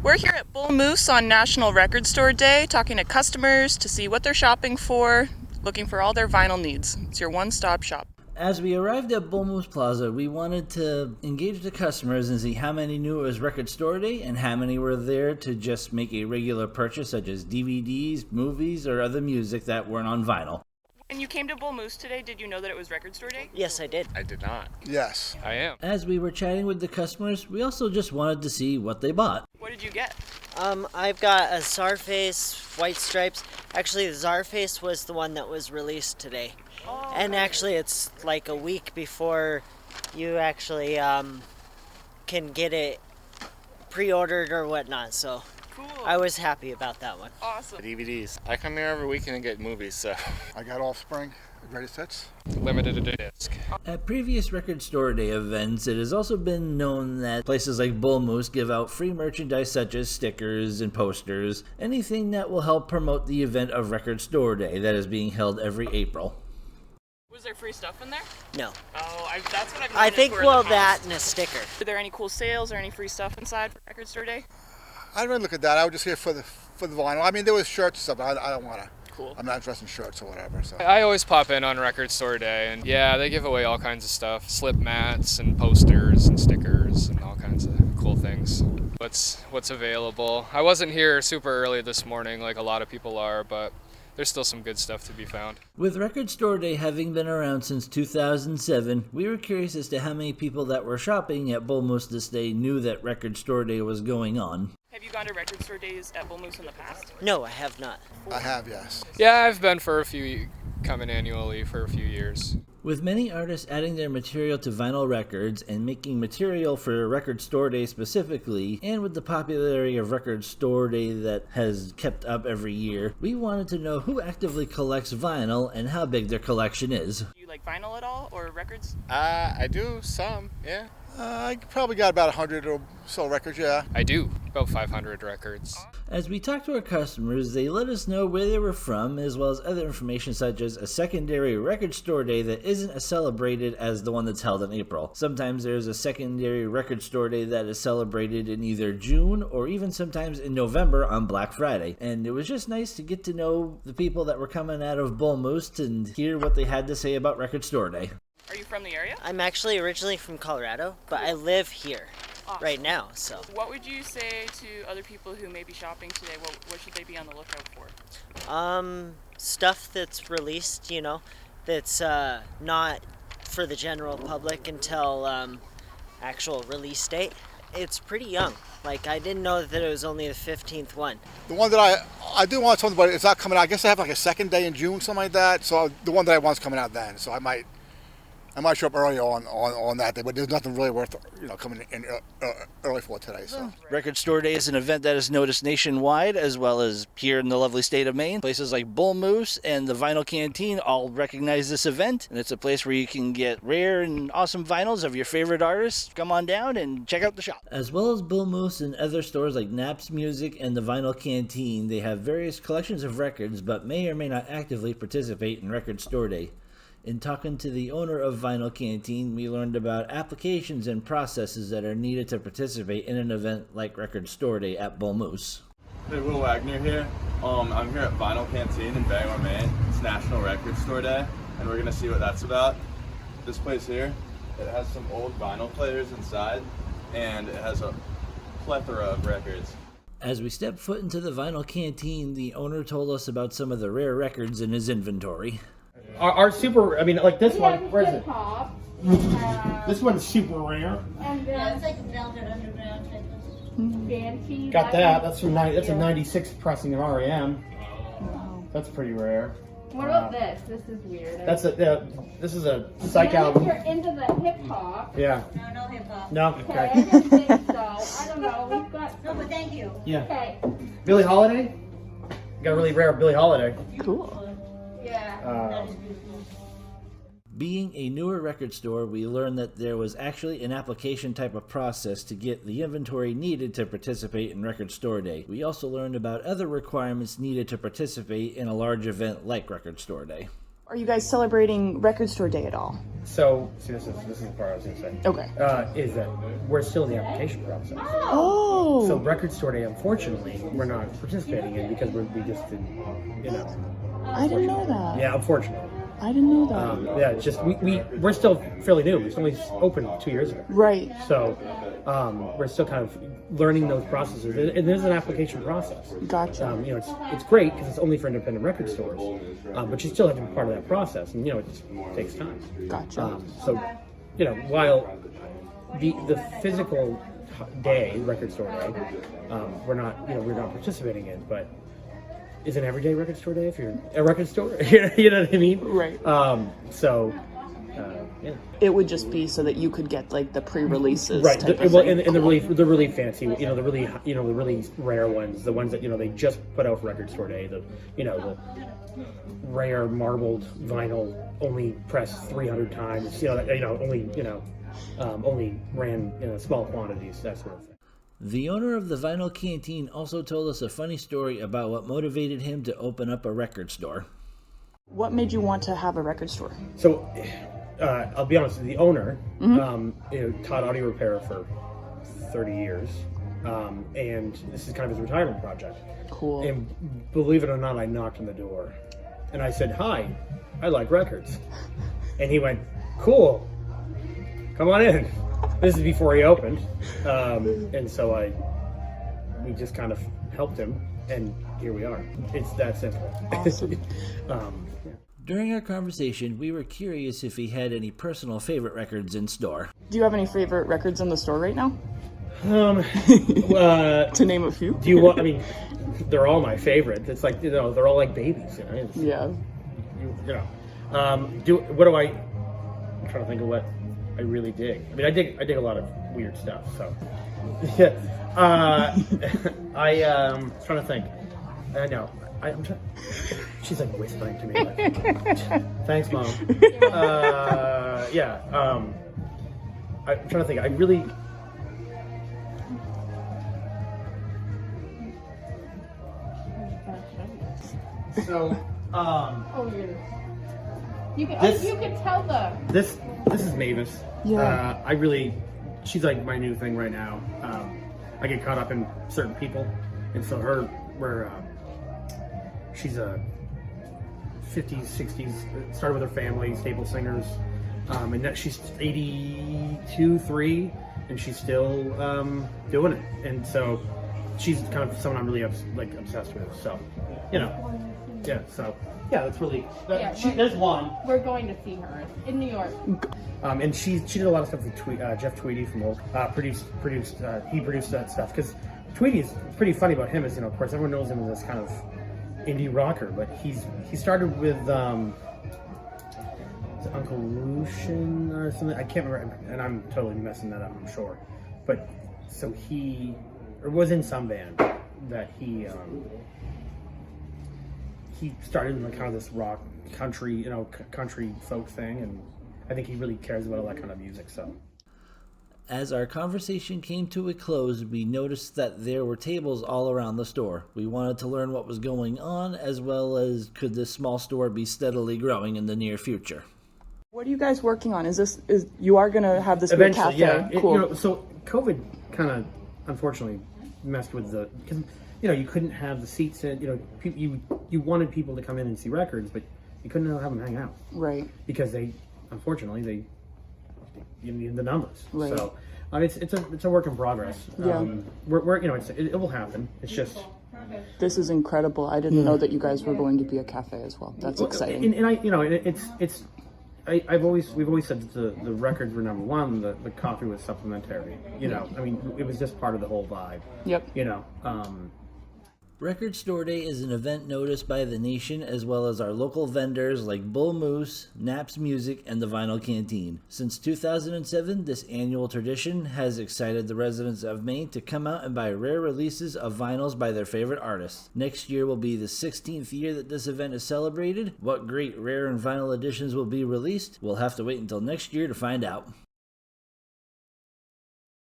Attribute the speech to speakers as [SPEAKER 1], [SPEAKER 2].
[SPEAKER 1] We're here at Bull Moose on National Record Store Day, talking to customers to see what they're shopping for, looking for all their vinyl needs. It's your one-stop shop.
[SPEAKER 2] As we arrived at Bull Moose Plaza, we wanted to engage the customers and see how many knew it was Record Store Day and how many were there to just make a regular purchase, such as DVDs, movies, or other music that weren't on vinyl.
[SPEAKER 1] When you came to Bull Moose today, did you know that it was Record Store Day?
[SPEAKER 3] Yes, I did.
[SPEAKER 4] I did not.
[SPEAKER 5] Yes.
[SPEAKER 4] I am.
[SPEAKER 2] As we were chatting with the customers, we also just wanted to see what they bought.
[SPEAKER 1] What did you get?
[SPEAKER 3] I've got a Czarface, White Stripes. Actually, the Czarface was the one that was released today.
[SPEAKER 1] Oh,
[SPEAKER 3] And actually, it's like a week before you actually can get it pre-ordered or whatnot, so
[SPEAKER 1] cool.
[SPEAKER 3] I was happy about that one.
[SPEAKER 1] Awesome.
[SPEAKER 4] DVDs. I come here every weekend and get movies, so.
[SPEAKER 5] I got Offspring, greatest hits.
[SPEAKER 4] Limited edition disc.
[SPEAKER 2] At previous Record Store Day events, it has also been known that places like Bull Moose give out free merchandise such as stickers and posters, anything that will help promote the event of Record Store Day that is being held every April.
[SPEAKER 1] Was there free stuff in there?
[SPEAKER 3] No.
[SPEAKER 1] Oh, that's what I've
[SPEAKER 3] I
[SPEAKER 1] noticed
[SPEAKER 3] think,
[SPEAKER 1] for in
[SPEAKER 3] well,
[SPEAKER 1] the
[SPEAKER 3] that
[SPEAKER 1] past.
[SPEAKER 3] and a sticker.
[SPEAKER 1] Are there any cool sales or any free stuff inside for Record Store Day?
[SPEAKER 5] I didn't really look at that. I was just here for the vinyl. I mean, there was shirts and stuff. I don't want to.
[SPEAKER 1] Cool.
[SPEAKER 5] I'm not interested in shirts or whatever. So.
[SPEAKER 4] I always pop in on Record Store Day, and yeah, they give away all kinds of stuff. Slip mats and posters and stickers and all kinds of cool things. What's available. I wasn't here super early this morning like a lot of people are, but there's still some good stuff to be found.
[SPEAKER 2] With Record Store Day having been around since 2007, we were curious as to how many people that were shopping at Bull Moose this day knew that Record Store Day was going on.
[SPEAKER 1] Have you gone to Record Store Days at Bull Moose in the past?
[SPEAKER 3] No, I have not.
[SPEAKER 5] I have, yes.
[SPEAKER 4] Yeah, I've been coming annually for a few years.
[SPEAKER 2] With many artists adding their material to vinyl records and making material for Record Store Day specifically, and with the popularity of Record Store Day that has kept up every year, we wanted to know who actively collects vinyl and how big their collection is.
[SPEAKER 1] Do you like vinyl at all, or records?
[SPEAKER 4] I do some, yeah.
[SPEAKER 5] I probably got about 100 or so records, yeah.
[SPEAKER 4] I do, about 500 records.
[SPEAKER 2] As we talked to our customers, they let us know where they were from, as well as other information such as a secondary Record Store Day that isn't as celebrated as the one that's held in April. Sometimes there's a secondary Record Store Day that is celebrated in either June or even sometimes in November on Black Friday. And it was just nice to get to know the people that were coming out of Bull Moose and hear what they had to say about Record Store Day.
[SPEAKER 1] Are you from the area?
[SPEAKER 3] I'm actually originally from Colorado, but I live here right now, so.
[SPEAKER 1] What would you say to other people who may be shopping today? What should they be on the lookout for?
[SPEAKER 3] Stuff that's released, that's not for the general public until actual release date. It's pretty young. Like, I didn't know that it was only the 15th one.
[SPEAKER 5] The one that I do want to talk about, it's not coming out. I guess they have like a second day in June, something like that. So the one that I want's coming out then. So I might show up early on that day, but there's nothing really worth coming in early for today. So
[SPEAKER 2] Record Store Day is an event that is noticed nationwide as well as here in the lovely state of Maine. Places like Bull Moose and the Vinyl Canteen all recognize this event, and it's a place where you can get rare and awesome vinyls of your favorite artists. Come on down and check out the shop. As well as Bull Moose and other stores like Nap's Music and the Vinyl Canteen, they have various collections of records but may or may not actively participate in Record Store Day. In talking to the owner of Vinyl Canteen, we learned about applications and processes that are needed to participate in an event like Record Store Day at Bull Moose.
[SPEAKER 6] Hey, Will Wagner here. I'm here at Vinyl Canteen in Bangor, Maine. It's National Record Store Day, and we're gonna see what that's about. This place here, it has some old vinyl players inside, and it has a plethora of records.
[SPEAKER 2] As we stepped foot into the Vinyl Canteen, the owner told us about some of the rare records in his inventory.
[SPEAKER 7] Our super, like this one, where is it?
[SPEAKER 8] Pop.
[SPEAKER 7] This one's super rare.
[SPEAKER 8] And
[SPEAKER 9] Yeah,
[SPEAKER 8] then
[SPEAKER 9] it's like Velvet Underground type of.
[SPEAKER 8] Banshee.
[SPEAKER 7] Got that. That's from that's a '96 pressing of REM. That's pretty rare.
[SPEAKER 8] What about this? This is weird.
[SPEAKER 7] This is a psych
[SPEAKER 8] If
[SPEAKER 7] album.
[SPEAKER 8] you're into the hip hop.
[SPEAKER 7] Yeah.
[SPEAKER 9] No hip hop.
[SPEAKER 7] No.
[SPEAKER 8] Okay, I
[SPEAKER 7] Okay.
[SPEAKER 8] didn't think so. I don't know. We've got.
[SPEAKER 9] No, but thank you.
[SPEAKER 7] Yeah.
[SPEAKER 8] Okay.
[SPEAKER 7] Billie Holiday. Got a really rare Billie Holiday.
[SPEAKER 8] Yeah.
[SPEAKER 2] Being a newer record store, we learned that there was actually an application type of process to get the inventory needed to participate in Record Store Day. We also learned about other requirements needed to participate in a large event like Record Store Day.
[SPEAKER 1] Are you guys celebrating Record Store Day at all?
[SPEAKER 7] So, see, this is the part I was going to say.
[SPEAKER 1] Okay.
[SPEAKER 7] Is that we're still in the application process.
[SPEAKER 1] Oh.
[SPEAKER 7] So Record Store Day, unfortunately, we're not participating in because we just didn't, you know.
[SPEAKER 1] I didn't know that.
[SPEAKER 7] Yeah, unfortunately.
[SPEAKER 1] I didn't know that.
[SPEAKER 7] Yeah, it's just we're still fairly new. It's only opened 2 years ago.
[SPEAKER 1] Right.
[SPEAKER 7] So we're still kind of learning those processes, and there's an application process.
[SPEAKER 1] Gotcha.
[SPEAKER 7] You know, it's great because it's only for independent record stores, but you still have to be part of that process, and you know, it just takes time.
[SPEAKER 1] Gotcha.
[SPEAKER 7] So, you know, while the physical day, Record Store Day, we're not participating in, but is an everyday record store day if you're a record store? You know what I mean?
[SPEAKER 1] Right.
[SPEAKER 7] Yeah.
[SPEAKER 1] It would just be so that you could get like the pre-releases,
[SPEAKER 7] Right.
[SPEAKER 1] type
[SPEAKER 7] The,
[SPEAKER 1] of
[SPEAKER 7] well,
[SPEAKER 1] thing.
[SPEAKER 7] and the really fancy, you know, the really rare ones, the ones that, you know, they just put out for Record Store Day, the rare marbled vinyl, only pressed 300 times, only ran in small quantities, that sort of thing.
[SPEAKER 2] The owner of the Vinyl Canteen also told us a funny story about what motivated him to open up a record store.
[SPEAKER 1] What made you want to have a record store?
[SPEAKER 7] So, I'll be honest, the owner, taught audio repair for 30 years, and this is kind of his retirement project.
[SPEAKER 1] Cool.
[SPEAKER 7] And believe it or not, I knocked on the door, and I said, "Hi, I like records," and he went, "Cool, come on in." This is before he opened, and so we just kind of helped him, and here we are. It's that simple.
[SPEAKER 1] Awesome.
[SPEAKER 7] Yeah.
[SPEAKER 2] During our conversation, we were curious if he had any personal favorite records in store.
[SPEAKER 1] Do you have any favorite records in the store right now?
[SPEAKER 7] To
[SPEAKER 1] name a few.
[SPEAKER 7] Do you want? I mean, they're all my favorite. It's like, you know, they're all like babies. You know?
[SPEAKER 1] Yeah.
[SPEAKER 7] I'm trying to think of what I really dig. I mean, I dig a lot of weird stuff. So, yeah. I'm trying to think. I know. I'm trying. She's like whispering to me. Like, thanks, Mom. Yeah. I'm trying to think. I really. So,
[SPEAKER 8] Oh, you can
[SPEAKER 7] This-
[SPEAKER 8] you can tell them.
[SPEAKER 7] this is Mavis.
[SPEAKER 1] Yeah.
[SPEAKER 7] She's like my new thing right now. I get caught up in certain people, and so she's a 50s, 60s, started with her family, staple singers, and now she's 82, 3, and she's still doing it. And so she's kind of someone I'm really obsessed with. So, you know, yeah. So yeah, that's really. There's one.
[SPEAKER 8] We're going to see her in New York.
[SPEAKER 7] And she did a lot of stuff with Jeff Tweedy from Old. He produced that stuff because Tweedy is pretty funny about him. Is, you know, of course, everyone knows him as this kind of indie rocker, but he started with Uncle Lucian or something. I can't remember, and I'm totally messing that up, I'm sure. But so he was in some band that he started in kind of this rock country, country folk thing, and I think he really cares about all that kind of music. So.
[SPEAKER 2] As our conversation came to a close, we noticed that there were tables all around the store. We wanted to learn what was going on, as well as could this small store be steadily growing in the near future.
[SPEAKER 1] What are you guys working on? You are going to have this big
[SPEAKER 7] Eventually,
[SPEAKER 1] cafe?
[SPEAKER 7] yeah.
[SPEAKER 1] Cool.
[SPEAKER 7] So COVID kind of, unfortunately, messed with because you couldn't have the seats in. You wanted people to come in and see records, but you couldn't have them hang out.
[SPEAKER 1] Right.
[SPEAKER 7] Because unfortunately, you need the numbers.
[SPEAKER 1] Right.
[SPEAKER 7] So it's a work in progress.
[SPEAKER 1] Yeah.
[SPEAKER 7] It will happen. It's just.
[SPEAKER 1] This is incredible. I didn't know that you guys were going to be a cafe as well. That's exciting.
[SPEAKER 7] We've always said that the records were number one. The coffee was supplementary. It was just part of the whole vibe.
[SPEAKER 1] Yep.
[SPEAKER 2] Record Store Day is an event noticed by the nation as well as our local vendors like Bull Moose, Naps Music, and the Vinyl Canteen. Since 2007, this annual tradition has excited the residents of Maine to come out and buy rare releases of vinyls by their favorite artists. Next year will be the 16th year that this event is celebrated. What great rare and vinyl editions will be released? We'll have to wait until next year to find out.